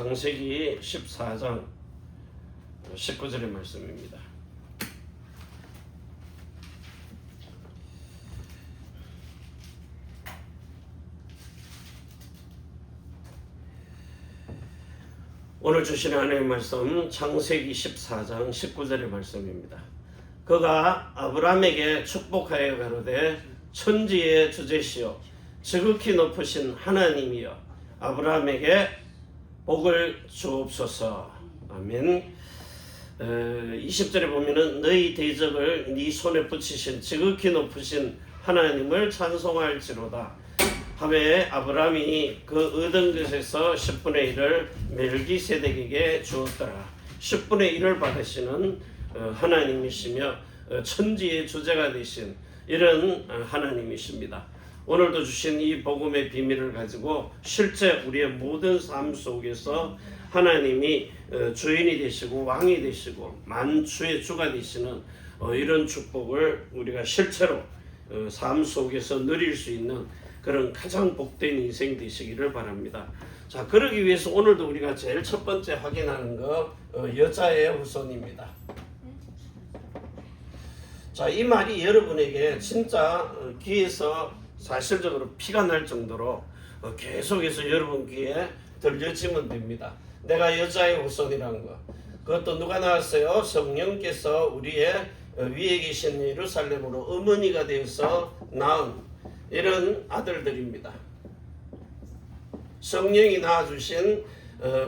창세기 14장 19절의 말씀입니다. 오늘 주신 하나님의 말씀 창세기 14장 19절의 말씀입니다. 그가 아브라함에게 축복하여 가로되 천지의 주제시요 지극히 높으신 하나님이여 아브라함에게 복을 주옵소서. 아멘. 20절에 보면은 너희 대적을 네 손에 붙이신 지극히 높으신 하나님을 찬송할지로다 하매 아브라함이 그 얻은 것에서 10분의 1을 멜기세덱에게 주었더라. 10분의 1을 받으시는 하나님이시며 천지의 주제가 되신 이런 하나님이십니다. 오늘도 주신 이 복음의 비밀을 가지고 실제 우리의 모든 삶 속에서 하나님이 주인이 되시고 왕이 되시고 만주의 주가 되시는 이런 축복을 우리가 실제로 삶 속에서 누릴 수 있는 그런 가장 복된 인생 되시기를 바랍니다. 자, 그러기 위해서 오늘도 우리가 제일 첫 번째 확인하는 거 여자의 후손입니다. 자, 이 말이 여러분에게 진짜 귀에서 사실적으로 피가 날 정도로 계속해서 여러분 귀에 들려지면 됩니다. 내가 여자의 후손이라는 거. 그것도 누가 나왔어요? 성령께서 우리의 위에 계신 예루살렘으로 어머니가 되어서 낳은 이런 아들들입니다. 성령이 낳아주신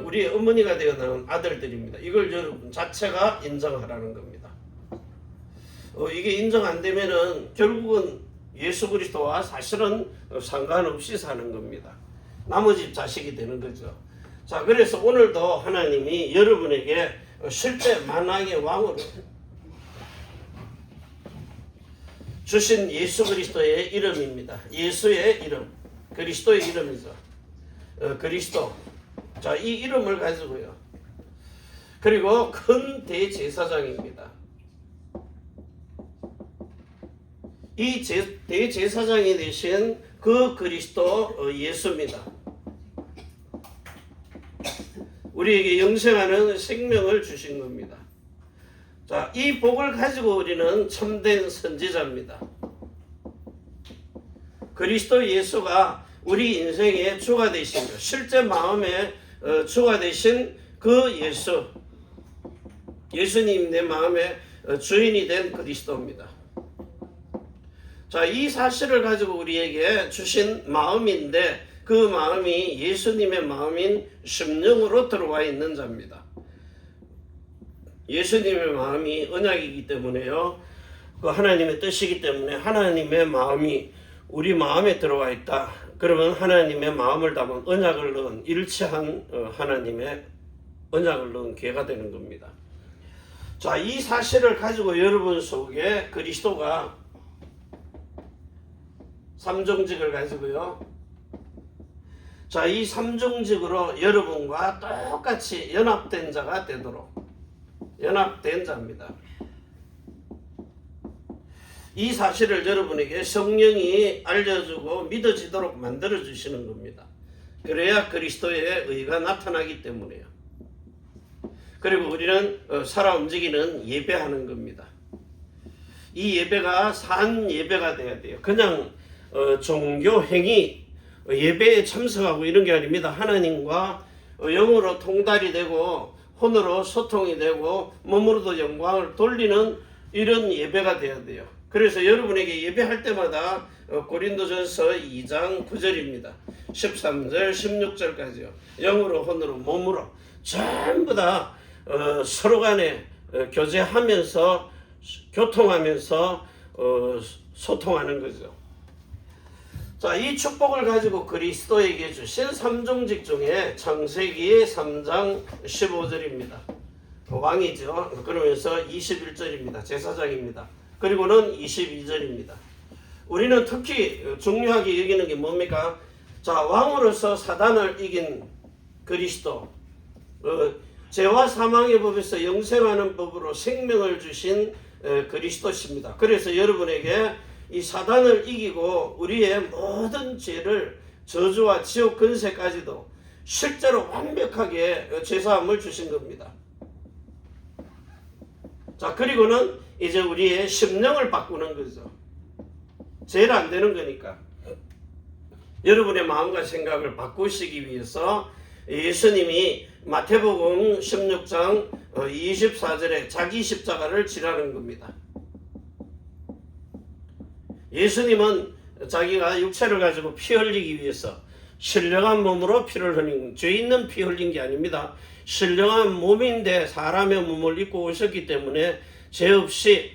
우리의 어머니가 되어 낳은 아들들입니다. 이걸 여러분 자체가 인정하라는 겁니다. 이게 인정 안 되면은 결국은 예수 그리스도와 사실은 상관없이 사는 겁니다. 나머지 자식이 되는 거죠. 자, 그래서 오늘도 하나님이 여러분에게 실제 만왕의 왕으로 주신 예수 그리스도의 이름입니다. 예수의 이름, 그리스도의 이름이죠. 그리스도. 자, 이 이름을 가지고요. 그리고 큰 대제사장입니다. 이 대제사장이 되신 그 그리스도 예수입니다. 우리에게 영생하는 생명을 주신 겁니다. 자, 이 복을 가지고 우리는 참된 선지자입니다. 그리스도 예수가 우리 인생의 주가 되신 것, 실제 마음의 주가 되신 그 예수, 예수님 내 마음의 주인이 된 그리스도입니다. 자, 이 사실을 가지고 우리에게 주신 마음인데 그 마음이 예수님의 마음인 심령으로 들어와 있는 자입니다. 예수님의 마음이 언약이기 때문에요. 그 하나님의 뜻이기 때문에 하나님의 마음이 우리 마음에 들어와 있다. 그러면 하나님의 마음을 담은 언약을 넣은 일치한 하나님의 언약을 넣은 계가 되는 겁니다. 자, 이 사실을 가지고 여러분 속에 그리스도가 삼종직을 가지고요. 자, 이 삼종직으로 여러분과 똑같이 연합된 자가 되도록 연합된 자입니다. 이 사실을 여러분에게 성령이 알려주고 믿어지도록 만들어주시는 겁니다. 그래야 그리스도의 의가 나타나기 때문에요. 그리고 우리는 살아 움직이는 예배하는 겁니다. 이 예배가 산 예배가 돼야 돼요. 그냥 종교 행위, 예배에 참석하고 이런 게 아닙니다. 하나님과 영으로 통달이 되고 혼으로 소통이 되고 몸으로도 영광을 돌리는 이런 예배가 돼야 돼요. 그래서 여러분에게 예배할 때마다 고린도전서 2장 9절입니다. 13절 16절까지요. 영으로 혼으로 몸으로 전부 다 서로 간에 교제하면서 교통하면서 소통하는 거죠. 자, 이 축복을 가지고 그리스도에게 주신 삼종직 중에 창세기 3장 15절입니다. 왕이죠. 그러면서 21절입니다. 제사장입니다. 그리고는 22절입니다. 우리는 특히 중요하게 여기는 게 뭡니까? 자, 왕으로서 사단을 이긴 그리스도, 죄와 사망의 법에서 영생하는 법으로 생명을 주신 그리스도십니다. 그래서 여러분에게 이 사단을 이기고 우리의 모든 죄를 저주와 지옥 근세까지도 실제로 완벽하게 죄사함을 주신 겁니다. 자, 그리고는 이제 우리의 심령을 바꾸는 거죠. 제일 안 되는 거니까. 여러분의 마음과 생각을 바꾸시기 위해서 예수님이 마태복음 16장 24절에 자기 십자가를 지라는 겁니다. 예수님은 자기가 육체를 가지고 피 흘리기 위해서 신령한 몸으로 피를 흘린, 죄 있는 피 흘린 게 아닙니다. 신령한 몸인데 사람의 몸을 입고 오셨기 때문에 죄 없이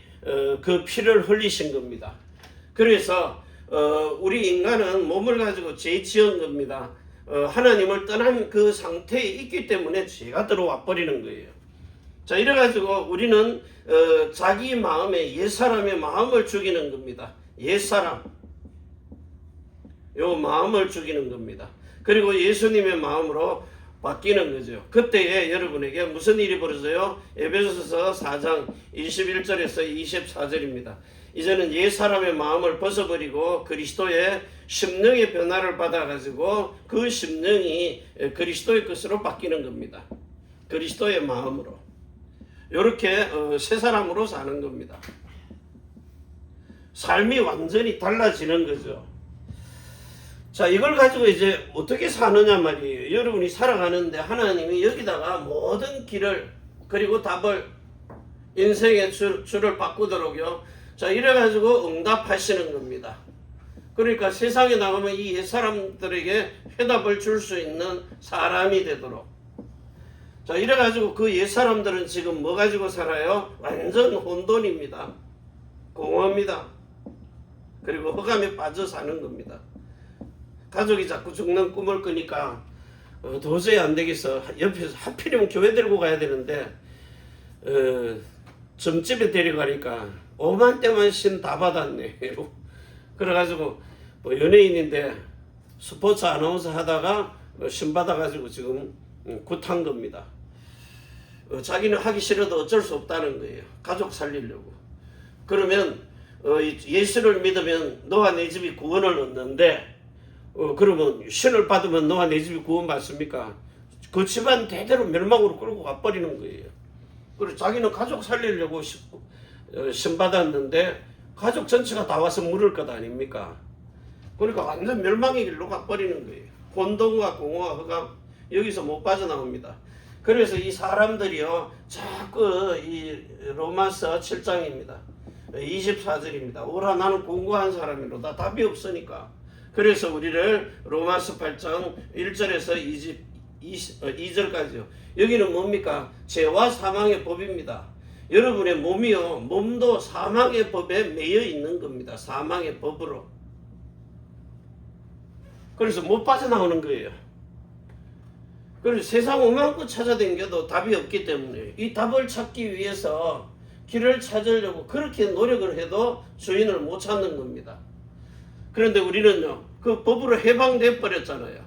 그 피를 흘리신 겁니다. 그래서 우리 인간은 몸을 가지고 죄 지은 겁니다. 하나님을 떠난 그 상태에 있기 때문에 죄가 들어와 버리는 거예요. 자, 이래가지고 우리는 자기 마음에 옛사람의 마음을 죽이는 겁니다. 옛사람, 요 마음을 죽이는 겁니다. 그리고 예수님의 마음으로 바뀌는 거죠. 그때에 여러분에게 무슨 일이 벌어져요? 에베소서 4장 21절에서 24절입니다. 이제는 옛사람의 마음을 벗어버리고 그리스도의 심령의 변화를 받아가지고 그 심령이 그리스도의 것으로 바뀌는 겁니다. 그리스도의 마음으로. 이렇게 새 사람으로 사는 겁니다. 삶이 완전히 달라지는 거죠. 자, 이걸 가지고 이제 어떻게 사느냐 말이에요. 여러분이 살아가는데 하나님이 여기다가 모든 길을 그리고 답을 인생의 줄을 바꾸도록요. 자, 이래가지고 응답하시는 겁니다. 그러니까 세상에 나가면 이 옛사람들에게 해답을 줄 수 있는 사람이 되도록. 자, 이래가지고 그 옛사람들은 지금 뭐 가지고 살아요? 완전 혼돈입니다. 공허합니다. 그리고 흑암에 빠져 사는 겁니다. 가족이 자꾸 죽는 꿈을 꾸니까 도저히 안 되겠어. 옆에서 하필이면 교회 데리고 가야 되는데 점집에 데려가니까 5만 대만 신 다 받았네. 그래가지고 뭐 연예인인데 스포츠 아나운서 하다가 신 받아가지고 지금 굿한 겁니다. 자기는 하기 싫어도 어쩔 수 없다는 거예요. 가족 살리려고. 그러면 예수를 믿으면 너와 내 집이 구원을 얻는데 그러면 신을 받으면 너와 내 집이 구원 받습니까? 그 집안 대대로 멸망으로 끌고 가버리는 거예요. 그리고 자기는 가족 살리려고 신 받았는데 가족 전체가 다 와서 물을 것 아닙니까? 그러니까 완전 멸망의 길로 가버리는 거예요. 혼돈과 공허와 흑암, 여기서 못 빠져나옵니다. 그래서 이 사람들이요, 자꾸 이 로마서 7장입니다. 24절입니다. 오라 나는 공고한 사람이로다. 답이 없으니까. 그래서 우리를 로마서 8장 1절에서 2절까지요. 여기는 뭡니까? 죄와 사망의 법입니다. 여러분의 몸이요, 몸도 사망의 법에 매여 있는 겁니다. 사망의 법으로. 그래서 못 빠져나오는 거예요. 그래서 세상 오만큼 찾아다녀도 답이 없기 때문에 이 답을 찾기 위해서 길을 찾으려고 그렇게 노력을 해도 주인을 못 찾는 겁니다. 그런데 우리는요, 그 법으로 해방돼 버렸잖아요.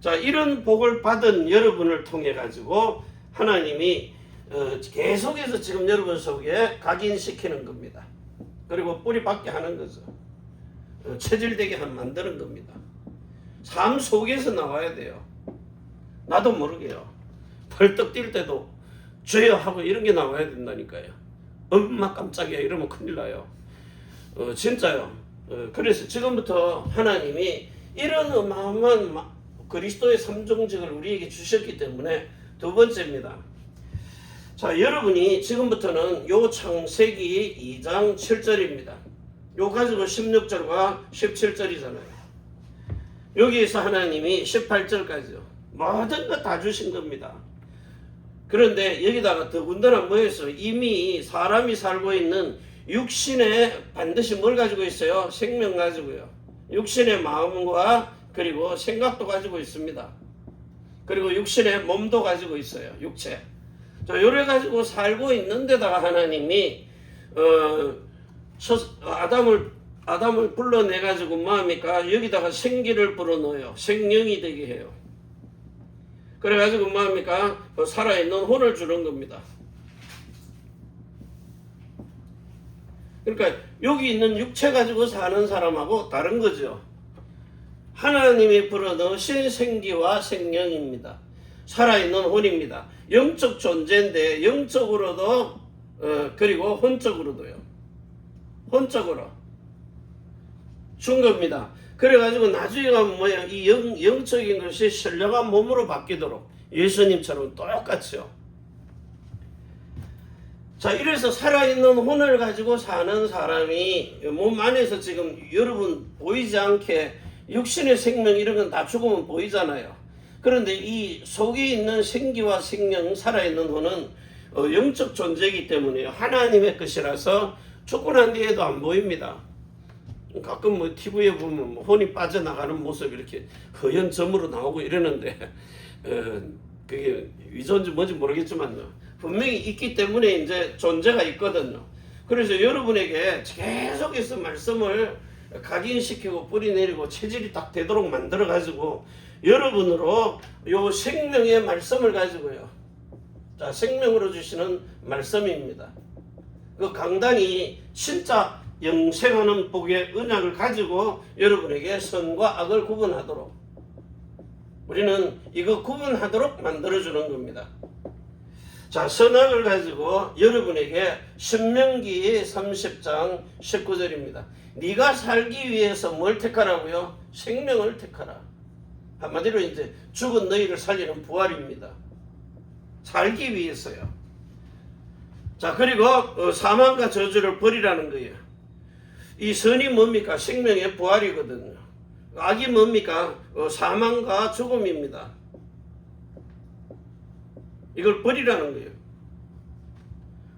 자, 이런 복을 받은 여러분을 통해 가지고 하나님이 계속해서 지금 여러분 속에 각인시키는 겁니다. 그리고 뿌리 받게 하는 거죠. 체질되게 만드는 겁니다. 삶 속에서 나와야 돼요. 나도 모르게요. 벌떡 뛸 때도 죄요 하고 이런 게 나와야 된다니까요. 엄마 깜짝이야 이러면 큰일 나요. 진짜요. 그래서 지금부터 하나님이 이런 어마어마한 그리스도의 삼종직을 우리에게 주셨기 때문에 두 번째입니다. 자, 여러분이 지금부터는 요 창세기 2장 7절입니다. 요 가지고 16절과 17절이잖아요. 여기에서 하나님이 18절까지요. 모든 거 다 주신 겁니다. 그런데 여기다가 더군다나 뭐였어요? 이미 사람이 살고 있는 육신에 반드시 뭘 가지고 있어요? 생명 가지고요. 육신의 마음과 그리고 생각도 가지고 있습니다. 그리고 육신의 몸도 가지고 있어요. 육체. 자, 요래 가지고 살고 있는데다가 하나님이 아담을 불러내 가지고 뭐합니까? 여기다가 생기를 불어넣어요. 생명이 되게 해요. 그래 가지고 뭐합니까? 살아있는 혼을 주는 겁니다. 그러니까 여기 있는 육체 가지고 사는 사람하고 다른 거죠. 하나님이 불어넣으신 생기와 생명입니다. 살아있는 혼입니다. 영적 존재인데 영적으로도 그리고 혼적으로도요. 혼적으로 준 겁니다. 그래가지고 나중에 가면 뭐야, 이 영적인 것이 신령한 몸으로 바뀌도록 예수님처럼 똑같죠. 자, 이래서 살아있는 혼을 가지고 사는 사람이 몸 안에서 지금 여러분 보이지 않게 육신의 생명 이런 건 다 죽으면 보이잖아요. 그런데 이 속에 있는 생기와 생명, 살아있는 혼은 영적 존재이기 때문에 하나님의 것이라서 죽고 난 뒤에도 안 보입니다. 가끔 뭐 TV에 보면 뭐 혼이 빠져나가는 모습 이렇게 허연 점으로 나오고 이러는데 그게 위존지 뭔지 모르겠지만요. 분명히 있기 때문에 이제 존재가 있거든요. 그래서 여러분에게 계속해서 말씀을 각인시키고 뿌리내리고 체질이 딱 되도록 만들어 가지고 여러분으로 요 생명의 말씀을 가지고요. 자, 생명으로 주시는 말씀입니다. 그 강단이 진짜 영생하는 복의 언약을 가지고 여러분에게 선과 악을 구분하도록 우리는 이거 구분하도록 만들어주는 겁니다. 자, 선악을 가지고 여러분에게 신명기 30장 19절입니다. 네가 살기 위해서 뭘 택하라고요? 생명을 택하라. 한마디로 이제 죽은 너희를 살리는 부활입니다. 살기 위해서요. 자, 그리고 사망과 저주를 버리라는 거예요. 이 선이 뭡니까? 생명의 부활이거든요. 악이 뭡니까? 사망과 죽음입니다. 이걸 버리라는 거예요.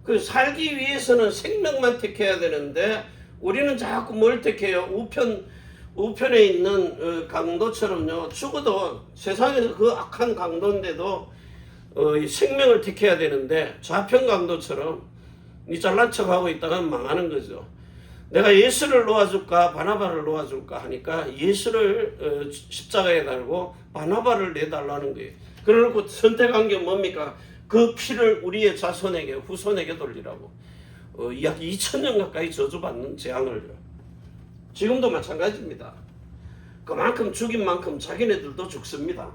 그 살기 위해서는 생명만 택해야 되는데 우리는 자꾸 뭘 택해요? 우편에 있는 강도처럼요. 죽어도 세상에서 그 악한 강도인데도 생명을 택해야 되는데 좌편 강도처럼 니 잘난 척하고 있다가 망하는 거죠. 내가 예수를 놓아줄까 바나바를 놓아줄까 하니까 예수를 십자가에 달고 바나바를 내달라는 거예요. 그래놓고 선택한 게 뭡니까? 그 피를 우리의 자손에게 후손에게 돌리라고 약 2000년 가까이 저주받는 재앙을 지금도 마찬가지입니다. 그만큼 죽인 만큼 자기네들도 죽습니다.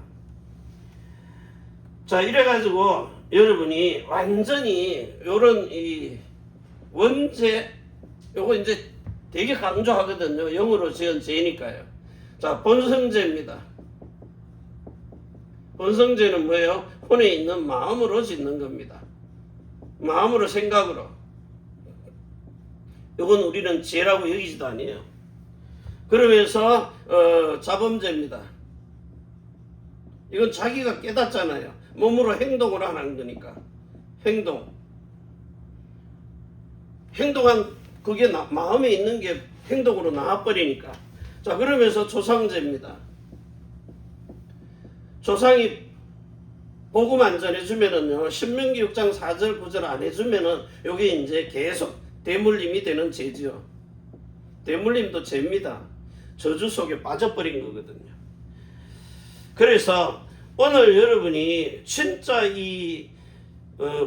자, 이래가지고 여러분이 완전히 요런 이 원죄 요거 이제 되게 강조하거든요. 영으로 지은 죄니까요. 자, 본성죄입니다. 본성죄는 뭐예요? 혼에 있는 마음으로 짓는 겁니다. 마음으로 생각으로. 이건 우리는 죄라고 여기지도 아니에요. 그러면서 자범죄입니다. 이건 자기가 깨닫잖아요. 몸으로 행동을 하는 거니까. 행동한 그게 마음에 있는 게 행동으로 나와버리니까. 자, 그러면서 조상죄입니다. 조상이 복음 안 전해주면은요, 신명기 6장 4절 9절 안 해주면은 요게 이제 계속 대물림이 되는 죄지요. 대물림도 죄입니다. 저주 속에 빠져버린 거거든요. 그래서 오늘 여러분이 진짜 이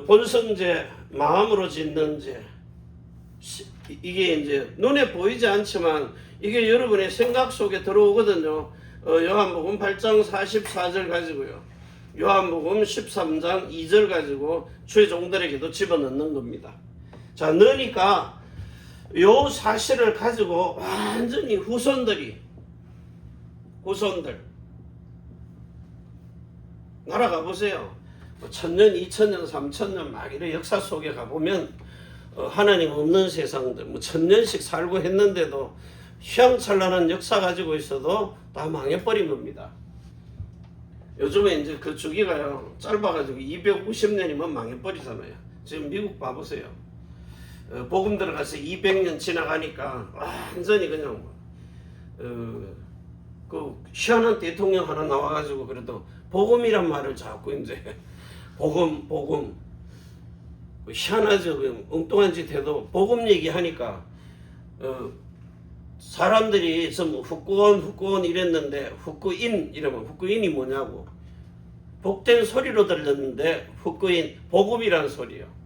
본성죄, 마음으로 짓는 죄, 이게 이제 눈에 보이지 않지만 이게 여러분의 생각 속에 들어오거든요. 요한복음 8장 44절 가지고요. 요한복음 13장 2절 가지고 주의 종들에게도 집어넣는 겁니다. 자, 넣으니까 요 사실을 가지고 완전히 후손들 날아가 보세요. 뭐 1000년, 2000년, 3000년 막 이런 역사 속에 가보면 하나님 없는 세상들 뭐 1000년씩 살고 했는데도 휘황찬란한 역사 가지고 있어도 다 망해버린 겁니다. 요즘에 이제 그 주기가요 짧아가지고 250년이면 망해버리잖아요. 지금 미국 봐보세요. 복음 들어가서 200년 지나가니까 완전히 그냥 그 희한한 대통령 하나 나와가지고 그래도 복음이란 말을 자꾸 이제 복음 희한하죠. 엉뚱한 짓 해도 복음 얘기하니까 사람들이 전부 후쿠온 이랬는데 후쿠인 이러면 후쿠인이 뭐냐고 복된 소리로 들렸는데 후쿠인 복음이라는 소리예요.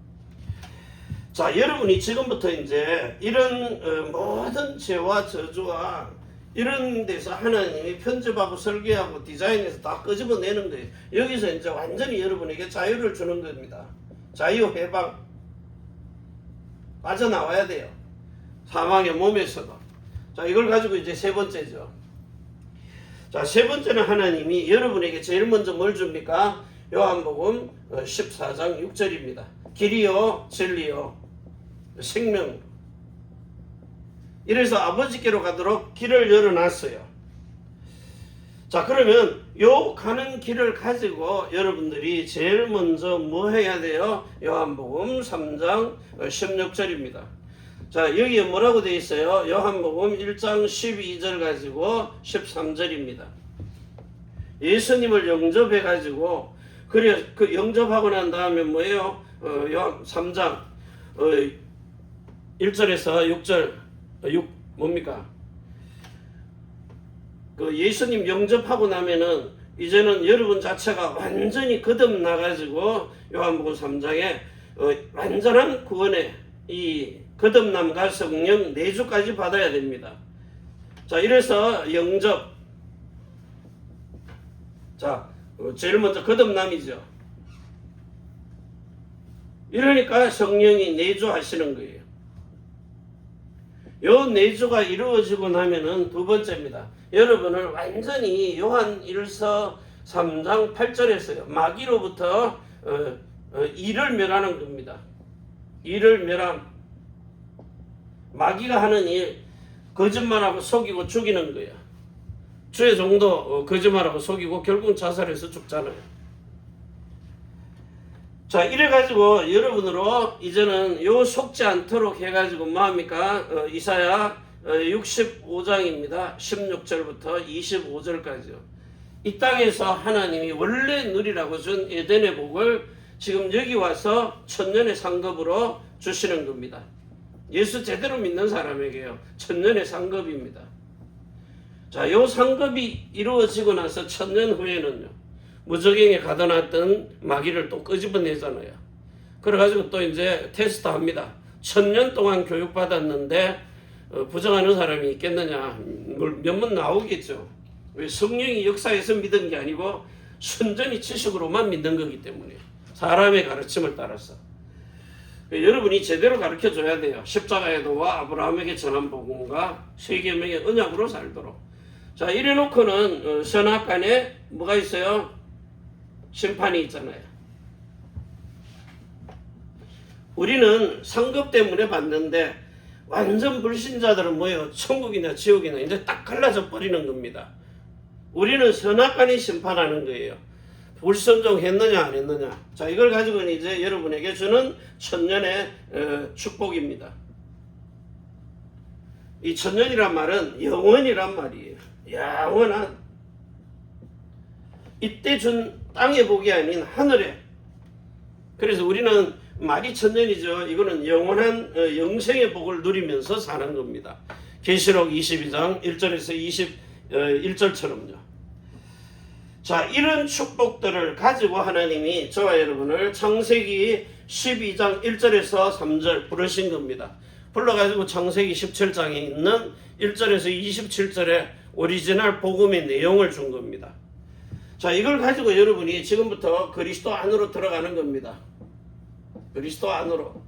자, 여러분이 지금부터 이제 이런 모든 죄와 저주와 이런 데서 하나님이 편집하고 설계하고 디자인해서 다 끄집어내는 거예요. 여기서 이제 완전히 여러분에게 자유를 주는 겁니다. 자유 해방. 빠져나와야 돼요. 사망의 몸에서도. 자, 이걸 가지고 이제 세 번째죠. 자, 세 번째는 하나님이 여러분에게 제일 먼저 뭘 줍니까? 요한복음 14장 6절입니다. 길이요 진리요 생명. 이래서 아버지께로 가도록 길을 열어놨어요. 자, 그러면 요 가는 길을 가지고 여러분들이 제일 먼저 뭐 해야 돼요? 요한복음 3장 16절입니다. 자, 여기에 뭐라고 되어 있어요? 요한복음 1장 12절 가지고 13절입니다. 예수님을 영접해 가지고 그래 그 영접하고 난 다음에 뭐예요? 요한 3장 1절에서 6절 6 뭡니까? 그 예수님 영접하고 나면은 이제는 여러분 자체가 완전히 거듭나가지고 요한복음 3장에 완전한 구원의 이 거듭남과 성령 내주까지 받아야 됩니다. 자, 이래서 영접. 자, 제일 먼저 거듭남이죠. 이러니까 성령이 내주하시는 거예요. 요 내주가 이루어지고 나면은 두 번째입니다. 여러분을 완전히 요한 1서 3장 8절에서요. 마귀로부터 이를 멸하는 겁니다. 이를 멸함. 마귀가 하는 일, 거짓말하고 속이고 죽이는 거예요. 주의 종도 거짓말하고 속이고 결국은 자살해서 죽잖아요. 자, 이래가지고 여러분으로 이제는 요 속지 않도록 해가지고 뭐합니까? 이사야 65장입니다. 16절부터 25절까지요. 이 땅에서 하나님이 원래 누리라고 준 에덴의 복을 지금 여기 와서 천년의 상급으로 주시는 겁니다. 예수 제대로 믿는 사람에게요. 천년의 상급입니다. 자, 요 상급이 이루어지고 나서 천년 후에는요. 무적행에 가둬놨던 마귀를 또 끄집어내잖아요. 그래가지고 또 이제 테스트 합니다. 1000년 동안 교육받았는데 부정하는 사람이 있겠느냐. 몇 번 나오겠죠. 왜 성령이 역사에서 믿은 게 아니고 순전히 지식으로만 믿는 거기 때문에 사람의 가르침을 따라서 여러분이 제대로 가르쳐줘야 돼요. 십자가의 도와 아브라함에게 전한 복음과 세계명의 언약으로 살도록. 자, 이래놓고는 선악간에 뭐가 있어요? 심판이 있잖아요. 우리는 상급 때문에 받는데 완전 불신자들은 뭐예요? 천국이나 지옥이나 이제 딱 갈라져 버리는 겁니다. 우리는 선악간이 심판하는 거예요. 불순종했느냐 안 했느냐. 자, 이걸 가지고는 이제 여러분에게 주는 천년의 축복입니다. 이 천년이란 말은 영원이란 말이에요. 영원한. 이때 준 땅의 복이 아닌 하늘에. 그래서 우리는 말이 천년이죠. 이거는 영원한 영생의 복을 누리면서 사는 겁니다. 계시록 22장 1절에서 21절처럼요. 자, 이런 축복들을 가지고 하나님이 저와 여러분을 창세기 12장 1절에서 3절 부르신 겁니다. 불러가지고 창세기 17장에 있는 1절에서 27절의 오리지널 복음의 내용을 준 겁니다. 자, 이걸 가지고 여러분이 지금부터 그리스도 안으로 들어가는 겁니다. 그리스도 안으로.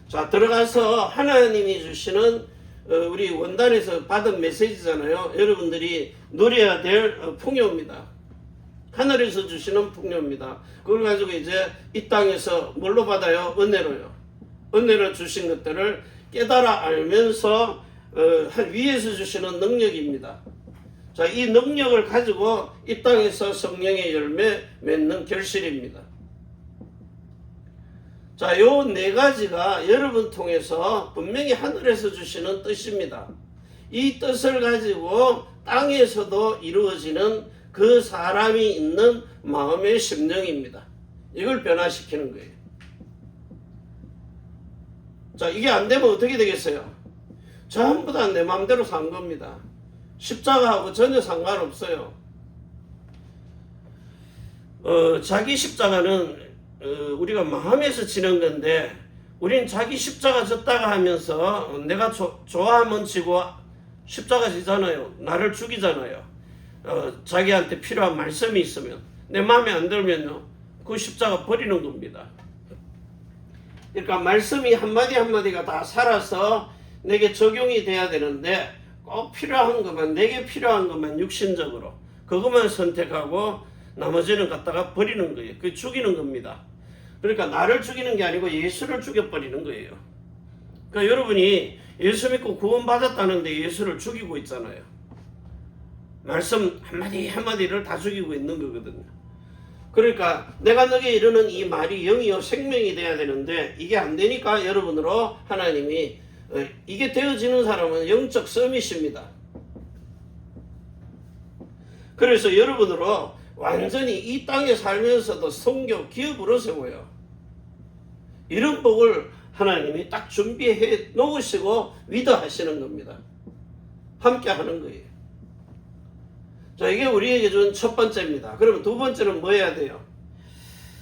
자, 들어가서 하나님이 주시는 우리 원단에서 받은 메시지잖아요. 여러분들이 누려야 될 풍요입니다. 하늘에서 주시는 풍요입니다. 그걸 가지고 이제 이 땅에서 뭘로 받아요? 은혜로요. 은혜로 주신 것들을 깨달아 알면서 위에서 주시는 능력입니다. 자, 이 능력을 가지고 이 땅에서 성령의 열매 맺는 결실입니다. 자, 요 네 가지가 여러분 통해서 분명히 하늘에서 주시는 뜻입니다. 이 뜻을 가지고 땅에서도 이루어지는 그 사람이 있는 마음의 심령입니다. 이걸 변화시키는 거예요. 자, 이게 안 되면 어떻게 되겠어요? 전부 다 내 마음대로 산 겁니다. 십자가하고 전혀 상관없어요. 자기 십자가는 우리가 마음에서 지는 건데 우린 자기 십자가 졌다가 하면서 내가 좋아하면 지고 십자가 지잖아요. 나를 죽이잖아요. 자기한테 필요한 말씀이 있으면, 내 마음에 안 들면요, 그 십자가 버리는 겁니다. 그러니까 말씀이 한마디 한마디가 다 살아서 내게 적용이 돼야 되는데, 꼭 필요한 것만, 내게 필요한 것만 육신적으로 그것만 선택하고 나머지는 갖다가 버리는 거예요. 그게 죽이는 겁니다. 그러니까 나를 죽이는 게 아니고 예수를 죽여버리는 거예요. 그러니까 여러분이 예수 믿고 구원받았다는데 예수를 죽이고 있잖아요. 말씀 한마디 한마디를 다 죽이고 있는 거거든요. 그러니까 내가 너에게 이르는 이 말이 영이요 생명이 돼야 되는데, 이게 안 되니까 여러분으로 하나님이, 이게 되어지는 사람은 영적 서밋입니다. 그래서 여러분으로 완전히 이 땅에 살면서도 성교 기업으로 세워요. 이런 복을 하나님이 딱 준비해 놓으시고 위도하시는 겁니다. 함께 하는 거예요. 자, 이게 우리에게 준 첫 번째입니다. 그러면 두 번째는 뭐 해야 돼요?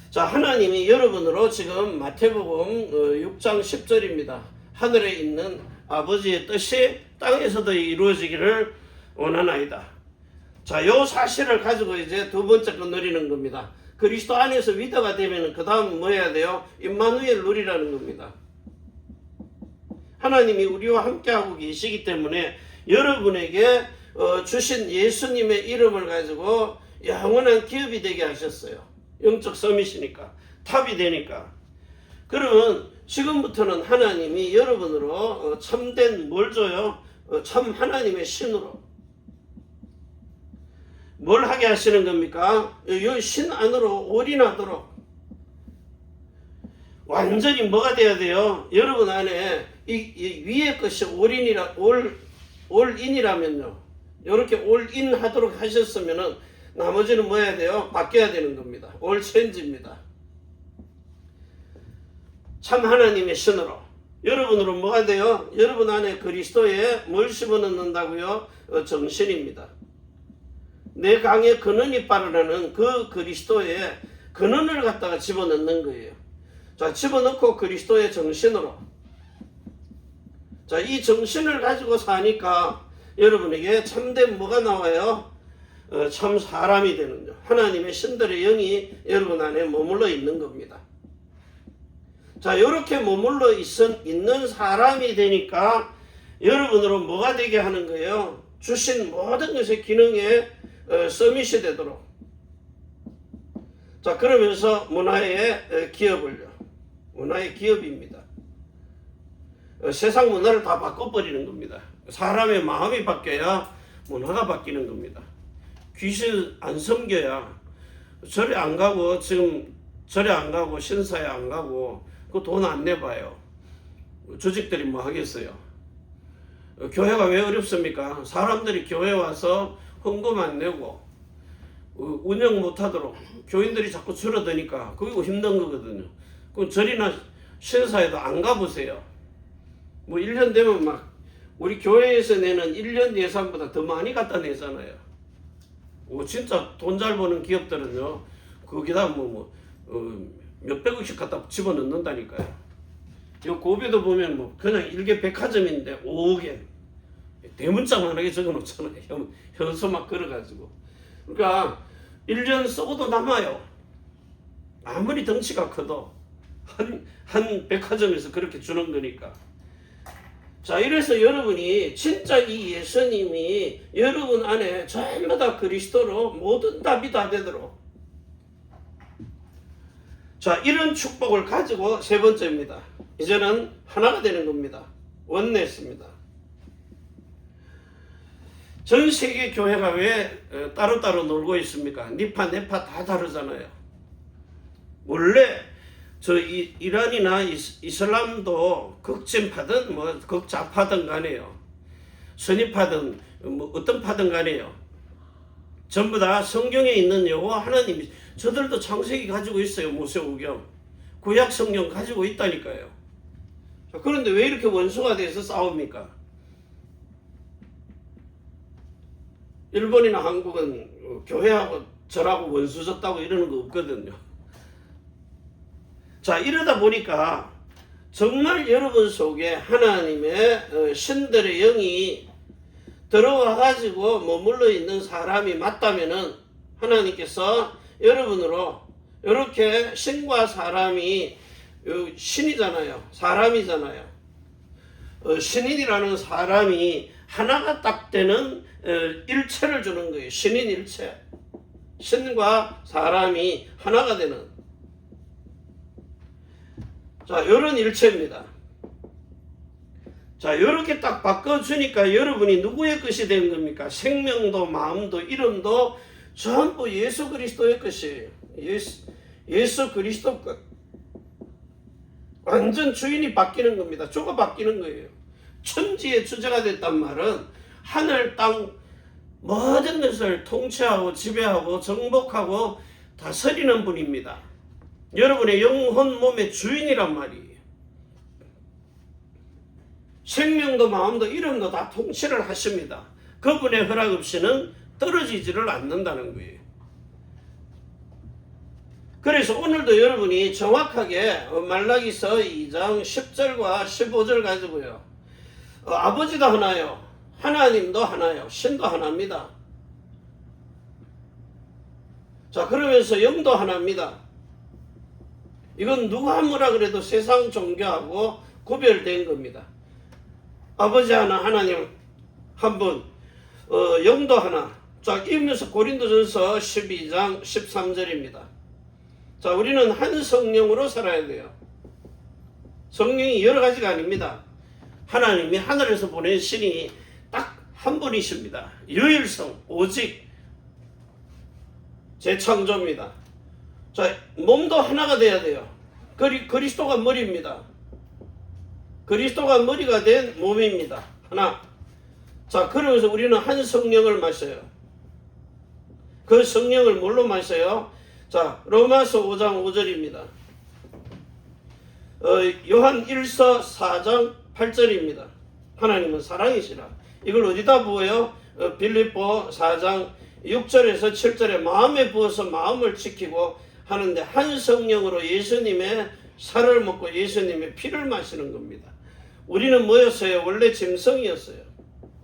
자, 하나님이 여러분으로 지금 마태복음 6장 10절입니다. 하늘에 있는 아버지의 뜻이 땅에서도 이루어지기를 원하나이다. 자, 요 사실을 가지고 이제 두 번째 거 누리는 겁니다. 그리스도 안에서 위더가 되면 그 다음은 뭐 해야 돼요? 임마누엘 누리라는 겁니다. 하나님이 우리와 함께하고 계시기 때문에 여러분에게 주신 예수님의 이름을 가지고 영원한 기업이 되게 하셨어요. 영적 서밋이니까, 탑이 되니까. 그러면 지금부터는 하나님이 여러분으로 참된 뭘 줘요? 참 하나님의 신으로 뭘 하게 하시는 겁니까? 이 신 안으로 올인하도록. 완전히 뭐가 돼야 돼요? 여러분 안에 이 위의 것이 올인이라면요, 이렇게 올인 하도록 하셨으면은 나머지는 뭐 해야 돼요? 바뀌어야 되는 겁니다. 올 체인지입니다. 참 하나님의 신으로 여러분으로 뭐가 돼요? 여러분 안에 그리스도에 뭘 집어넣는다고요? 정신입니다. 내 강의 근원이 빠르라는 그 그리스도의 근원을 갖다가 집어넣는 거예요. 자, 집어넣고 그리스도의 정신으로. 자, 이 정신을 가지고 사니까 여러분에게 참된 뭐가 나와요? 참 사람이 되는요. 하나님의 신들의 영이 여러분 안에 머물러 있는 겁니다. 자, 이렇게 머물러 있는 사람이 되니까 여러분으로 뭐가 되게 하는 거예요? 주신 모든 것의 기능에 서밋이 되도록. 자, 그러면서 문화의 기업을요. 문화의 기업입니다. 세상 문화를 다 바꿔버리는 겁니다. 사람의 마음이 바뀌어야 문화가 바뀌는 겁니다. 귀신 안 섬겨야 절에 안 가고, 지금 절에 안 가고 신사에 안 가고 그 돈 안 내봐요. 조직들이 뭐 하겠어요? 교회가 왜 어렵습니까? 사람들이 교회 와서 헌금 안 내고 운영 못하도록 교인들이 자꾸 줄어드니까 그게 힘든 거거든요. 그럼 절이나 신사에도 안 가보세요. 뭐 1년 되면 막 우리 교회에서 내는 1년 예산보다 더 많이 갖다 내잖아요. 진짜 돈 잘 버는 기업들은요, 거기다 몇백억씩 갖다 집어넣는다니까요. 요 고비도 보면 뭐 그냥 일개 백화점인데 5억엔 대문짝만하게 적어놓잖아요. 현수 막 걸어가지고. 그러니까 1년 쓰고도 남아요. 아무리 덩치가 커도 한 백화점에서 그렇게 주는 거니까. 자, 이래서 여러분이 진짜 이 예수님이 여러분 안에 전부 다 그리스도로 모든 답이 다 되도록. 자, 이런 축복을 가지고 세 번째입니다. 이제는 하나가 되는 겁니다. 원네스입니다. 전 세계 교회가 왜 따로따로 놀고 있습니까? 니파 네파 다 다르잖아요. 원래 이란이나 이슬람도 극진파든 뭐 극좌파든 간에요, 선입파든 뭐 어떤 파든 간에요, 전부 다 성경에 있는 여호와 하나님이, 저들도 창세기 가지고 있어요. 모세오경 구약 성경 가지고 있다니까요. 그런데 왜 이렇게 원수가 돼서 싸웁니까? 일본이나 한국은 교회하고 절하고 원수졌다고 이러는 거 없거든요. 자, 이러다 보니까 정말 여러분 속에 하나님의 신들의 영이 들어와 가지고 머물러 있는 사람이 맞다면은 하나님께서 여러분으로 이렇게 신과 사람이 신이잖아요. 사람이잖아요. 신인이라는 사람이 하나가 딱 되는 일체를 주는 거예요. 신인 일체. 신과 사람이 하나가 되는. 자, 이런 일체입니다. 자, 이렇게 딱 바꿔주니까 여러분이 누구의 것이 된 겁니까? 생명도 마음도 이름도 전부 예수 그리스도의 것이에요. 예수 그리스도 것. 완전 주인이 바뀌는 겁니다. 주가 바뀌는 거예요. 천지의 주자가 됐단 말은 하늘 땅 모든 것을 통치하고 지배하고 정복하고 다스리는 분입니다. 여러분의 영혼 몸의 주인이란 말이에요. 생명도 마음도 이름도 다 통치를 하십니다. 그분의 허락 없이는 떨어지지를 않는다는 거예요. 그래서 오늘도 여러분이 정확하게 말라기서 2장 10절과 15절 가지고요. 아버지도 하나요. 하나님도 하나요. 신도 하나입니다. 자, 그러면서 영도 하나입니다. 이건 누가 뭐라 그래도 세상 종교하고 구별된 겁니다. 아버지 하나, 하나님 한 분, 영도 하나. 자, 이면서 고린도전서 12장 13절입니다. 자, 우리는 한 성령으로 살아야 돼요. 성령이 여러 가지가 아닙니다. 하나님이 하늘에서 보낸 신이 딱 한 분이십니다. 유일성, 오직 재창조입니다. 자, 몸도 하나가 돼야 돼요. 그리스도가 머리입니다. 그리스도가 머리가 된 몸입니다. 하나. 자, 그러면서 우리는 한 성령을 마셔요. 그 성령을 뭘로 마셔요? 자, 로마서 5장 5절입니다. 요한 1서 4장 8절입니다. 하나님은 사랑이시라. 이걸 어디다 부어요? 빌립보 4장 6절에서 7절에 마음에 부어서 마음을 지키고 하는데 한 성령으로 예수님의 살을 먹고 예수님의 피를 마시는 겁니다. 우리는 뭐였어요? 원래 짐승이었어요.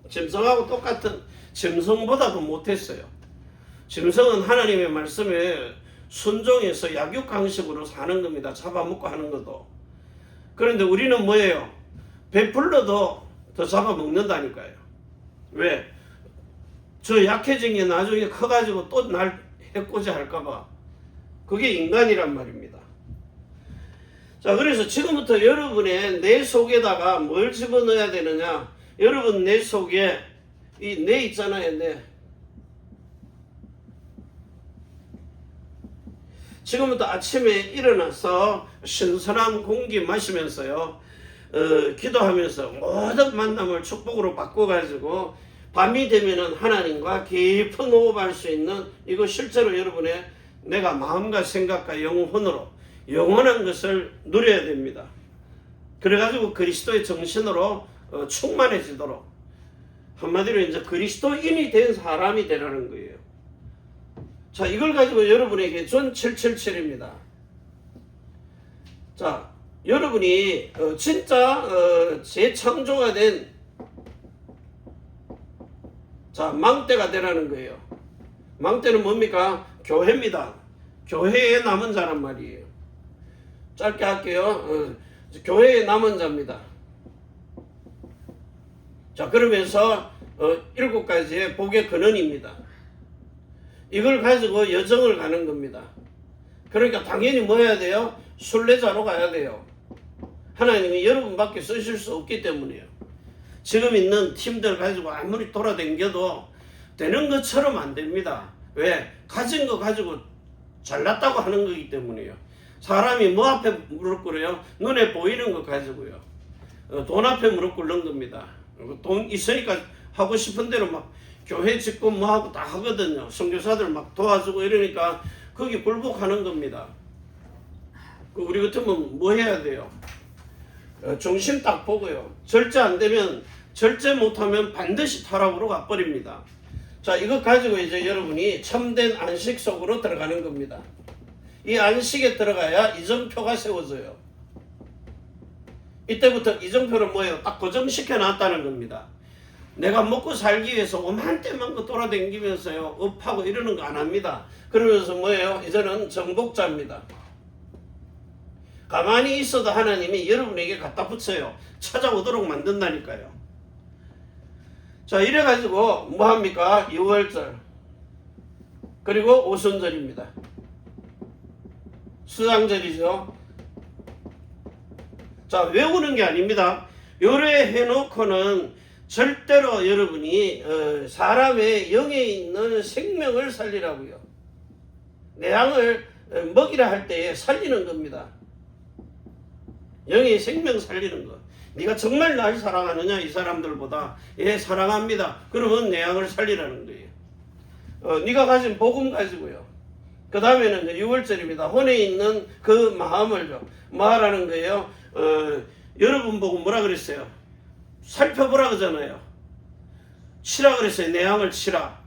짐승하고 똑같은, 짐승보다도 못했어요. 짐승은 하나님의 말씀에 순종해서 약육강식으로 사는 겁니다. 잡아먹고 하는 것도. 그런데 우리는 뭐예요? 배불러도 더 잡아먹는다니까요. 왜? 저 약해진 게 나중에 커가지고 또 날 해코지 할까봐. 그게 인간이란 말입니다. 자, 그래서 지금부터 여러분의 내 속에다가 뭘 집어넣어야 되느냐? 여러분 내 속에 이 내 있잖아요. 내. 지금부터 아침에 일어나서 신선한 공기 마시면서요, 기도하면서 모든 만남을 축복으로 바꿔가지고 밤이 되면은 하나님과 깊은 호흡할 수 있는, 이거 실제로 여러분의 내가 마음과 생각과 영혼으로 영원한 것을 누려야 됩니다. 그래가지고 그리스도의 정신으로 충만해지도록, 한마디로 이제 그리스도인이 된 사람이 되라는 거예요. 자, 이걸 가지고 여러분에게 전 777입니다. 자, 여러분이 진짜 재창조가 된 자, 망대가 되라는 거예요. 망대는 뭡니까? 교회입니다. 교회에 남은 자란 말이에요. 짧게 할게요. 교회에 남은 자입니다. 자, 그러면서 7가지의 복의 근원입니다. 이걸 가지고 여정을 가는 겁니다. 그러니까 당연히 뭐 해야 돼요? 순례자로 가야 돼요. 하나님이 여러분밖에 쓰실 수 없기 때문이에요. 지금 있는 팀들 가지고 아무리 돌아다녀도 되는 것처럼 안 됩니다. 왜? 가진 거 가지고 잘났다고 하는 거기 때문이에요. 사람이 뭐 앞에 무릎 꿇어요? 눈에 보이는 거 가지고요. 돈 앞에 무릎 꿇는 겁니다. 돈 있으니까 하고 싶은 대로 막 교회 짓고 뭐 하고 다 하거든요. 선교사들 막 도와주고 이러니까 거기 굴복하는 겁니다. 우리 같으면 뭐 해야 돼요? 중심 딱 보고요. 절제 안 되면, 절제 못하면 반드시 타락으로 가버립니다. 자, 이거 가지고 이제 여러분이 참된 안식 속으로 들어가는 겁니다. 이 안식에 들어가야 이정표가 세워져요. 이때부터 이정표를 뭐예요? 딱 고정시켜 놨다는 겁니다. 내가 먹고 살기 위해서 오만때만 거 돌아다니면서요 업하고 이러는 거 안 합니다. 그러면서 뭐예요? 이제는 정복자입니다. 가만히 있어도 하나님이 여러분에게 갖다 붙여요. 찾아오도록 만든다니까요. 자, 이래가지고 뭐합니까? 6월절 그리고 오순절입니다. 수장절이죠. 자, 외우는 게 아닙니다. 요래 해놓고는 절대로 여러분이 사람의 영에 있는 생명을 살리라고요. 내 양을 먹이라 할 때에 살리는 겁니다. 영의 생명 살리는 거. 네가 정말 날 사랑하느냐 이 사람들보다. 예, 사랑합니다. 그러면 내 양을 살리라는 거예요. 네가 가진 복음 가지고요. 그 다음에는 6월절입니다. 혼에 있는 그 마음을 말하는 거예요. 여러분 보고 뭐라 그랬어요? 살펴보라 그러잖아요. 치라 그랬어요. 내 양을 치라.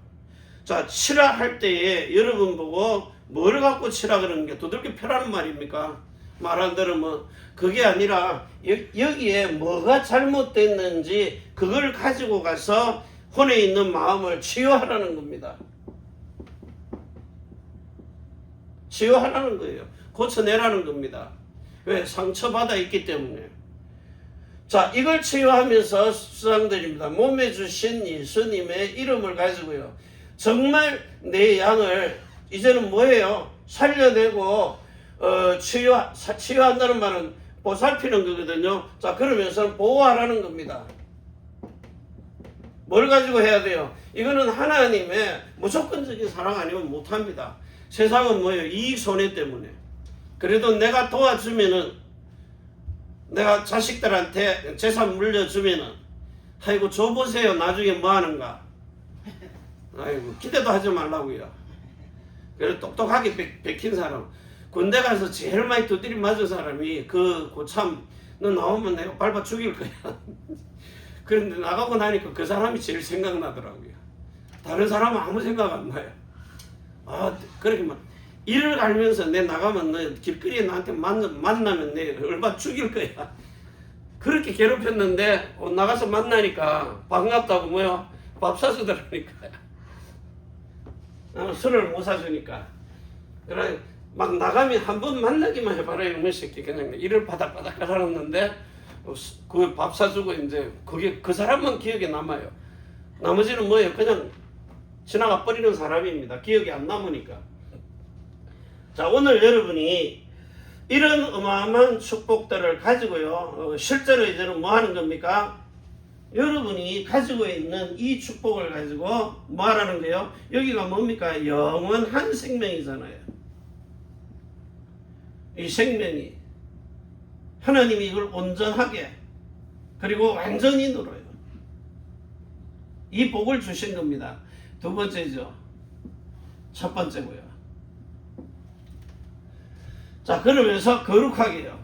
자, 치라 할 때에 여러분 보고 뭘 갖고 치라 그러는 게 두들겨 펴라는 말입니까? 말 안 들으면 그게 아니라 여기에 뭐가 잘못됐는지 그걸 가지고 가서 혼에 있는 마음을 치유하라는 겁니다. 치유하라는 거예요. 고쳐내라는 겁니다. 왜? 상처받아 있기 때문에. 자, 이걸 치유하면서 수상드립니다. 몸에 주신 예수님의 이름을 가지고요. 정말 내 양을 이제는 뭐예요? 살려내고 치유한다는 말은 보살피는 거거든요. 자, 그러면서 보호하라는 겁니다. 뭘 가지고 해야 돼요? 이거는 하나님의 무조건적인 사랑 아니면 못합니다. 세상은 뭐예요? 이익 손해 때문에. 그래도 내가 도와주면은 내가 자식들한테 재산 물려주면은 아이고 줘보세요 나중에 뭐 하는가. 아이고 기대도 하지 말라고요. 그래서 똑똑하게 베낀 사람, 군대 가서 제일 많이 두드려 맞은 사람이 그 고참 너 나오면 내가 밟아 죽일 거야. 그런데 나가고 나니까 그 사람이 제일 생각나더라고요. 다른 사람은 아무 생각 안 나요. 아, 그렇게 막 일을 갈면서 내 나가면 너 길거리에 나한테 만나면 내 얼마 죽일 거야. 그렇게 괴롭혔는데 나가서 만나니까 반갑다고 뭐요? 밥 사주더라니까. 술을 못 사주니까. 그래 막 나가면 한 번 만나기만 해봐라 이놈의 새끼. 그냥 일을 바닥바닥 하라는데 그 밥 사주고 이제 그게 그 사람만 기억에 남아요. 나머지는 뭐예요? 그냥 지나가 버리는 사람입니다. 기억이 안 남으니까. 자, 오늘 여러분이 이런 어마어마한 축복들을 가지고요. 실제로 이제는 뭐 하는 겁니까? 여러분이 가지고 있는 이 축복을 가지고 뭐 하라는 거예요? 여기가 뭡니까? 영원한 생명이잖아요. 이 생명이 하나님이 이걸 온전하게 그리고 완전히 누려요. 이 복을 주신 겁니다. 두 번째죠. 첫 번째고요. 자, 그러면서 거룩하게요.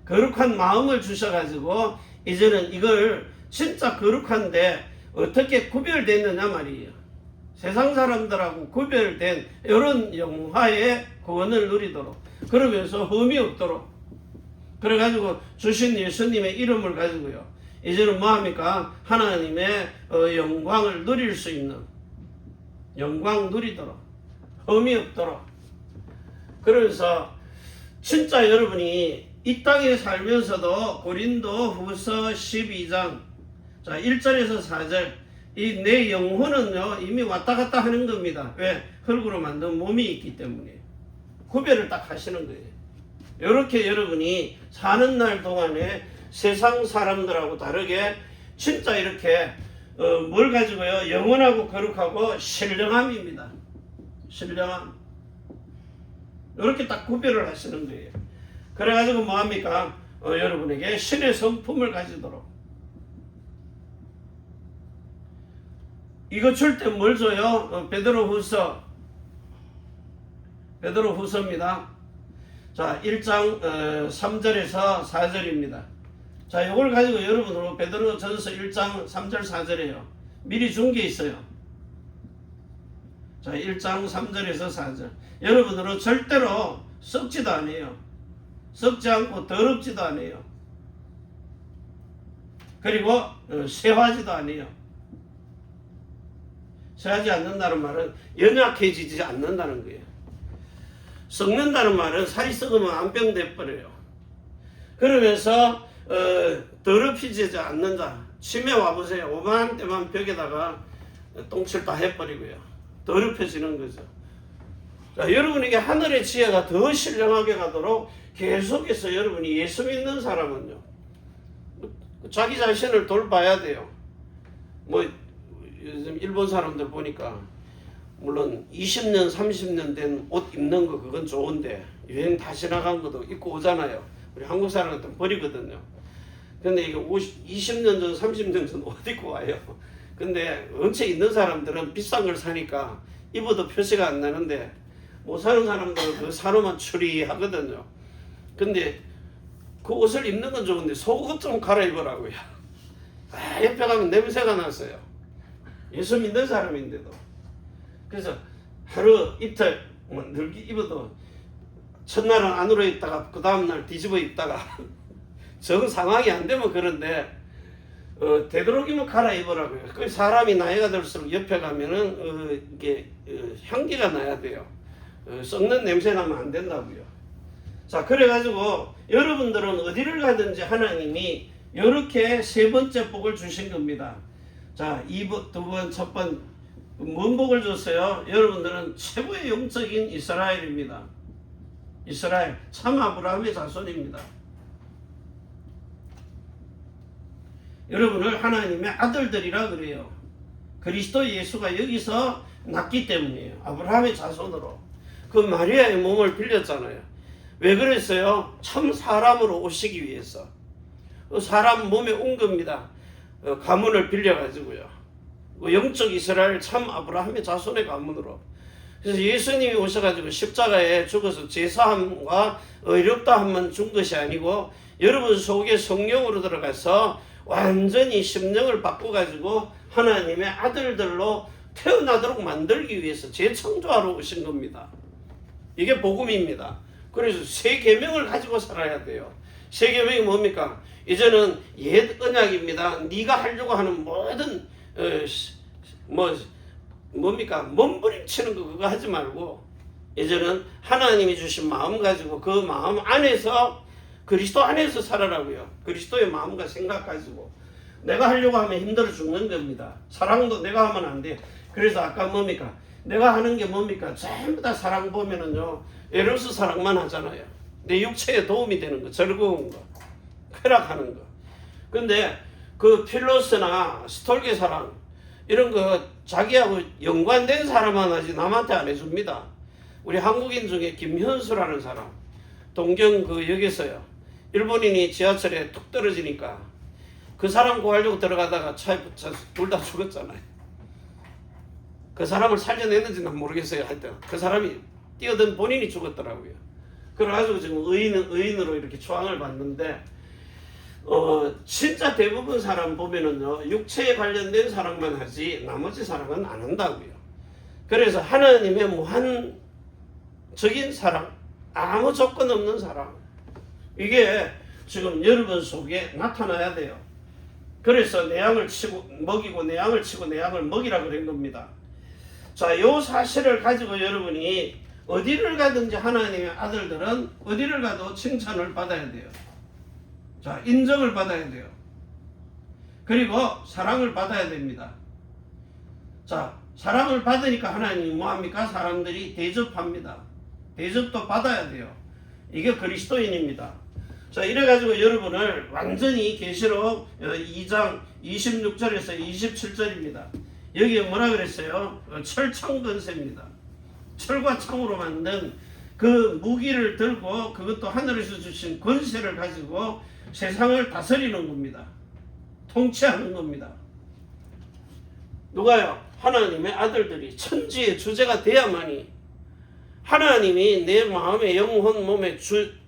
거룩한 마음을 주셔가지고 이제는 이걸 진짜 거룩한데 어떻게 구별됐느냐 말이에요. 세상 사람들하고 구별된 이런 영화의 구원을 누리도록, 그러면서 흠이 없도록, 그래가지고 주신 예수님의 이름을 가지고요. 이제는 뭐합니까? 하나님의 영광을 누릴 수 있는, 영광 누리도록, 흠이 없도록. 그래서 진짜 여러분이 이 땅에 살면서도 고린도 후서 12장 자 1절에서 4절 이 내 영혼은요 이미 왔다 갔다 하는 겁니다. 왜? 흙으로 만든 몸이 있기 때문에. 구별을 딱 하시는 거예요. 이렇게 여러분이 사는 날 동안에 세상 사람들하고 다르게 진짜 이렇게 뭘 가지고요? 영원하고 거룩하고 신령함입니다. 신령함. 이렇게 딱 구별을 하시는 거예요. 그래가지고 뭐합니까? 여러분에게 신의 성품을 가지도록. 이거 줄 때 뭘 줘요? 베드로후서입니다. 자, 1장 3절에서 4절입니다. 자, 이걸 가지고 여러분으로 베드로전서 1장 3절 4절이에요. 미리 준 게 있어요. 자, 1장 3절에서 4절. 여러분으로 절대로 썩지도 않아요. 썩지 않고 더럽지도 않아요. 그리고 쇠하지도 아니에요. 쇠하지 않는다는 말은 연약해지지 않는다는 거예요. 썩는다는 말은 살이 썩으면 암병 돼버려요. 그러면서 더럽히지 않는다. 치매 와보세요. 오만때만 벽에다가 똥칠 다 해버리고요. 더럽혀지는 거죠. 자, 여러분에게 하늘의 지혜가 더 신령하게 가도록 계속해서 여러분이 예수 믿는 사람은요, 자기 자신을 돌봐야 돼요. 뭐 요즘 일본 사람들 보니까 물론 20년 30년 된 옷 입는 거 그건 좋은데 유행 다 지나간 것도 입고 오잖아요. 우리 한국 사람들은 버리거든요. 근데 이게 20년 전 30년 전 옷 입고 와요. 근데 원체 있는 사람들은 비싼 걸 사니까 입어도 표시가 안 나는데 못 사는 사람들은 그 사료만 추리하거든요. 근데 그 옷을 입는 건 좋은데 속옷 좀 갈아입으라고요. 옆에 가면 냄새가 났어요. 예수 믿는 사람인데도. 그래서 하루 이틀 늘 입어도 첫날은 안으로 입다가 그 다음날 뒤집어 입다가 정 상황이 안 되면 그런데 되도록이면 갈아입으라고요. 그 사람이 나이가 들수록 옆에 가면은 이게 향기가 나야 돼요. 썩는 냄새 나면 안 된다고요. 자, 그래가지고 여러분들은 어디를 가든지 하나님이 이렇게 세 번째 복을 주신 겁니다. 자, 2번, 2번, 첫 번, 뭔 복을 줬어요? 여러분들은 최고의 영적인 이스라엘입니다. 이스라엘, 참 아브라함의 자손입니다. 여러분을 하나님의 아들들이라 그래요. 그리스도 예수가 여기서 낳기 때문이에요. 아브라함의 자손으로. 그 마리아의 몸을 빌렸잖아요. 왜 그랬어요? 참 사람으로 오시기 위해서. 사람 몸에 온 겁니다. 가문을 빌려가지고요. 영적 이스라엘 참 아브라함의 자손의 가문으로. 그래서 예수님이 오셔가지고 십자가에 죽어서 제사함과 의롭다함만 준 것이 아니고 여러분 속에 성령으로 들어가서 완전히 심령을 바꿔가지고 하나님의 아들들로 태어나도록 만들기 위해서 재창조하러 오신 겁니다. 이게 복음입니다. 그래서 새 계명을 가지고 살아야 돼요. 새 계명이 뭡니까? 이제는 옛 언약입니다. 네가 하려고 하는 모든 뭡니까? 몸부림치는 거 그거 하지 말고 이제는 하나님이 주신 마음 가지고 그 마음 안에서 그리스도 안에서 살아라고요. 그리스도의 마음과 생각 가지고 내가 하려고 하면 힘들어 죽는 겁니다. 사랑도 내가 하면 안 돼. 그래서 아까 뭡니까? 내가 하는 게 뭡니까? 전부 다 사랑 보면은요 에로스 사랑만 하잖아요. 내 육체에 도움이 되는 거, 즐거운 거, 쾌락하는 거. 근데 그 필로스나 스톨게 사랑 이런 거 자기하고 연관된 사람만 하지 남한테 안 해줍니다. 우리 한국인 중에 김현수라는 사람, 동경 그 역에서요. 일본인이 지하철에 툭 떨어지니까 그 사람 구하려고 들어가다가 차에 붙여서 둘 다 죽었잖아요. 그 사람을 살려냈는지는 모르겠어요. 하여튼 그 사람이 뛰어든 본인이 죽었더라고요. 그래가지고 지금 의인으로 이렇게 초항을 받는데 진짜 대부분 사람 보면은요 육체에 관련된 사랑만 하지 나머지 사랑은 안 한다고요. 그래서 하나님의 무한적인 사랑, 아무 조건 없는 사랑, 이게 지금 여러분 속에 나타나야 돼요. 그래서 내 양을 치고 먹이고 내 양을 치고 내 양을 먹이라 그런 겁니다. 자, 요 사실을 가지고 여러분이 어디를 가든지 하나님의 아들들은 어디를 가도 칭찬을 받아야 돼요. 자, 인정을 받아야 돼요. 그리고 사랑을 받아야 됩니다. 자, 사랑을 받으니까 하나님이 뭐합니까? 사람들이 대접합니다. 대접도 받아야 돼요. 이게 그리스도인입니다. 자, 이래가지고 여러분을 완전히 계시록 2장 26절에서 27절입니다. 여기에 뭐라 그랬어요? 철창건세입니다. 철과 창으로 만든 그 무기를 들고 그것도 하늘에서 주신 권세를 가지고 세상을 다스리는 겁니다. 통치하는 겁니다. 누가요? 하나님의 아들들이 천지의 주제가 돼야만이 하나님이 내 마음의 영혼 몸의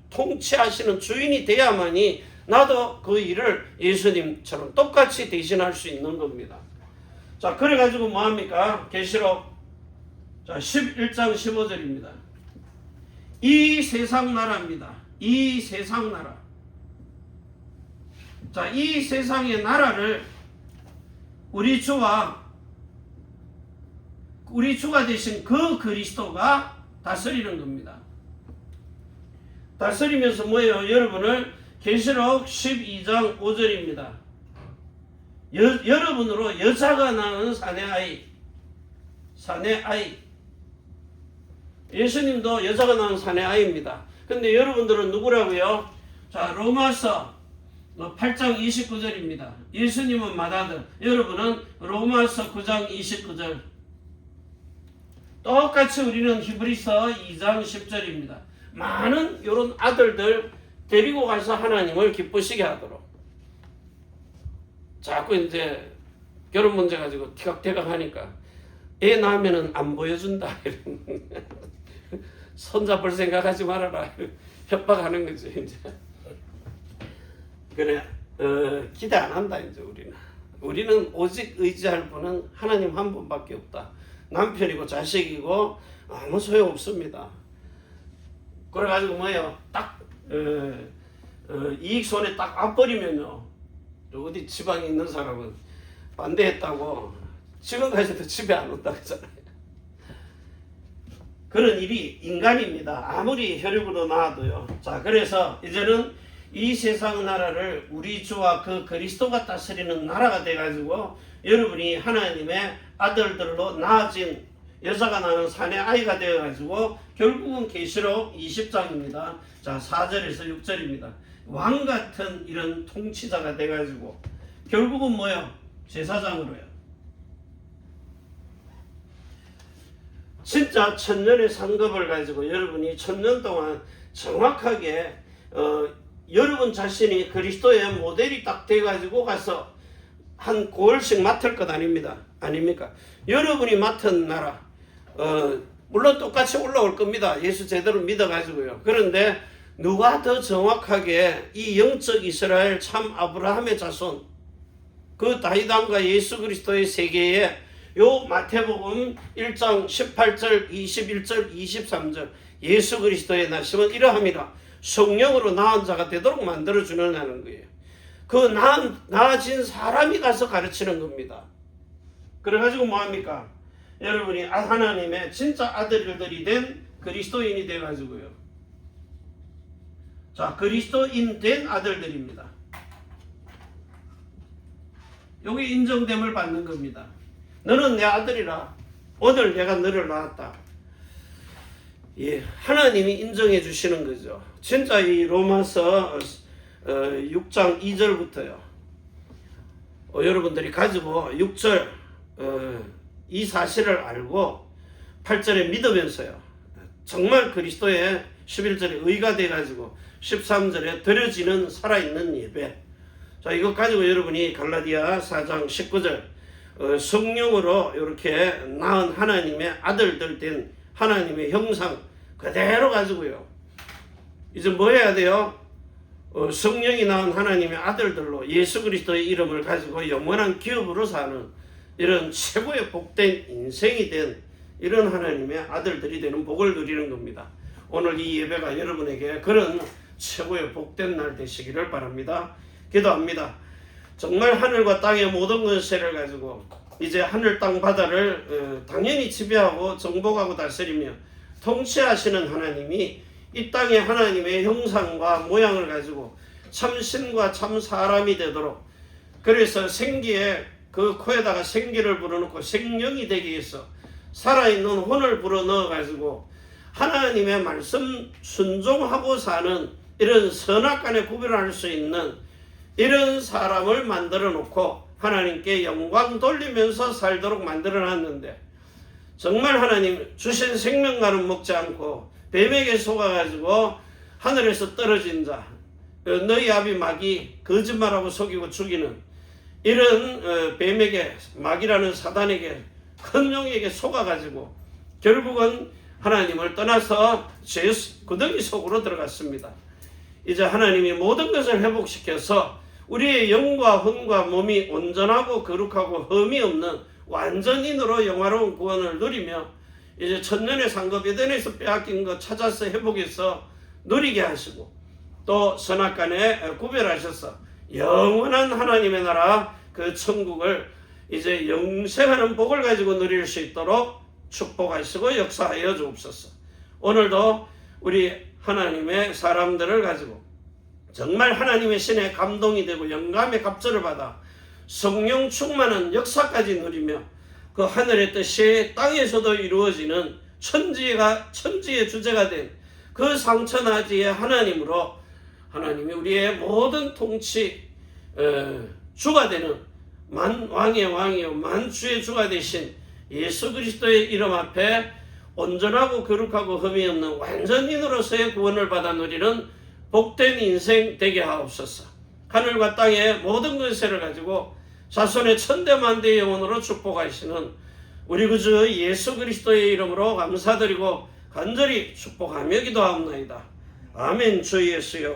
통치하시는 주인이 돼야만이 나도 그 일을 예수님처럼 똑같이 대신할 수 있는 겁니다. 자, 그래가지고 뭐합니까? 계시록 11장 15절입니다. 이 세상 나라입니다. 이 세상 나라. 자, 이 세상의 나라를 우리 주가 되신 그 그리스도가 다스리는 겁니다. 다스리면서 뭐예요? 여러분을 계시록 12장 5절입니다. 여러분으로 여자가 낳은 사내 아이. 예수님도 여자가 낳은 사내 아이입니다. 근데 여러분들은 누구라고요? 자, 로마서 8장 29절입니다. 예수님은 맏아들, 여러분은 로마서 9장 29절. 똑같이 우리는 히브리서 2장 10절입니다. 많은 이런 아들들 데리고 가서 하나님을 기쁘시게 하도록. 자꾸 이제 결혼 문제 가지고 티각태각 하니까 애 낳으면은 안 보여준다. 손잡을 생각하지 말아라. 협박하는 거죠, 이제. 그래, 기대 안 한다, 이제 우리는 오직 의지할 분은 하나님 한 분밖에 없다. 남편이고 자식이고 아무 소용 없습니다. 그래가지고 뭐예요? 딱 이익 손에 딱 앞버리면요, 어디 지방에 있는 사람은 반대했다고 지금까지도 집에 안 온다 그러잖아요. 그런 일이 인간입니다. 아무리 혈육으로 낳아도요. 자, 그래서 이제는 이 세상 나라를 우리 주와 그 그리스도가 다스리는 나라가 돼가지고 여러분이 하나님의 아들들로 낳아진 여자가 낳은 사내 아이가 되어가지고 결국은 계시록 20장입니다. 자, 4절에서 6절입니다. 왕 같은 이런 통치자가 돼가지고 결국은 뭐요? 제사장으로요. 진짜 천년의 상급을 가지고 여러분이 천년 동안 정확하게 여러분 자신이 그리스도의 모델이 딱 돼가지고 가서 한 9월씩 맡을 것 아닙니다. 아닙니까? 여러분이 맡은 나라 물론 똑같이 올라올 겁니다. 예수 제대로 믿어가지고요. 그런데 누가 더 정확하게 이 영적 이스라엘 참 아브라함의 자손 그 다윗왕과 예수 그리스도의 세계에 요 마태복음 1장 18절 21절 23절 예수 그리스도의 나심은 이러함이라 성령으로 나은 자가 되도록 만들어주는 거예요. 그 나아진 사람이 가서 가르치는 겁니다. 그래가지고 뭐합니까? 여러분이 하나님의 진짜 아들들이 된 그리스도인이 돼가지고요. 자, 그리스도인 된 아들들입니다. 여기 인정됨을 받는 겁니다. 너는 내 아들이라. 오늘 내가 너를 낳았다. 예, 하나님이 인정해 주시는 거죠. 진짜 이 로마서 6장 2절부터요. 여러분들이 가지고 6절 이 사실을 알고 8절에 믿으면서요. 정말 그리스도의 11절에 의가 돼가지고 13절에 드려지는 살아있는 예배. 자, 이것 가지고 여러분이 갈라디아 4장 19절 성령으로 이렇게 낳은 하나님의 아들들 된 하나님의 형상 그대로 가지고요. 이제 뭐 해야 돼요? 성령이 낳은 하나님의 아들들로 예수 그리스도의 이름을 가지고 영원한 기업으로 사는 이런 최고의 복된 인생이 된 이런 하나님의 아들들이 되는 복을 누리는 겁니다. 오늘 이 예배가 여러분에게 그런 최고의 복된 날 되시기를 바랍니다. 기도합니다. 정말 하늘과 땅의 모든 권세를 가지고 이제 하늘 땅 바다를 당연히 지배하고 정복하고 다스리며 통치하시는 하나님이 이 땅의 하나님의 형상과 모양을 가지고 참 신과 참 사람이 되도록 그래서 생기에 그 코에다가 생기를 불어넣고 생명이 되기 위해서 살아있는 혼을 불어넣어 가지고 하나님의 말씀 순종하고 사는 이런 선악간에 구별할 수 있는 이런 사람을 만들어 놓고 하나님께 영광 돌리면서 살도록 만들어 놨는데 정말 하나님 주신 생명과는 먹지 않고 뱀에게 속아가지고 하늘에서 떨어진 자 너희 아비 마귀 거짓말하고 속이고 죽이는 이런 뱀에게 마귀라는 사단에게 큰 용에게 속아가지고 결국은 하나님을 떠나서 죄 구덩이 속으로 들어갔습니다. 이제 하나님이 모든 것을 회복시켜서 우리의 영과魂과 몸이 온전하고 거룩하고 흠이 없는 완전인으로 영화로운 구원을 누리며 이제 천년의 상급 에덴에서 빼앗긴 것 찾아서 회복해서 누리게 하시고 또 선악간에 구별하셔서 영원한 하나님의 나라 그 천국을 이제 영생하는 복을 가지고 누릴 수 있도록 축복하시고 역사하여 주옵소서. 오늘도 우리 하나님의 사람들을 가지고 정말 하나님의 신에 감동이 되고 영감의 갑절을 받아 성령 충만한 역사까지 누리며 그 하늘의 뜻이 땅에서도 이루어지는 천지의 주제가 된 그 상천하지의 하나님으로 하나님이 우리의 모든 통치 주가 되는 만왕의 왕이요 만주의 주가 되신 예수 그리스도의 이름 앞에 온전하고 거룩하고 흠이 없는 완전인으로서의 구원을 받아 누리는 복된 인생 되게 하옵소서. 하늘과 땅의 모든 권세를 가지고 자손의 천대만대의 영혼으로 축복하시는 우리 구주 예수 그리스도의 이름으로 감사드리고 간절히 축복하며 기도하옵나이다. 아멘. 주 예수여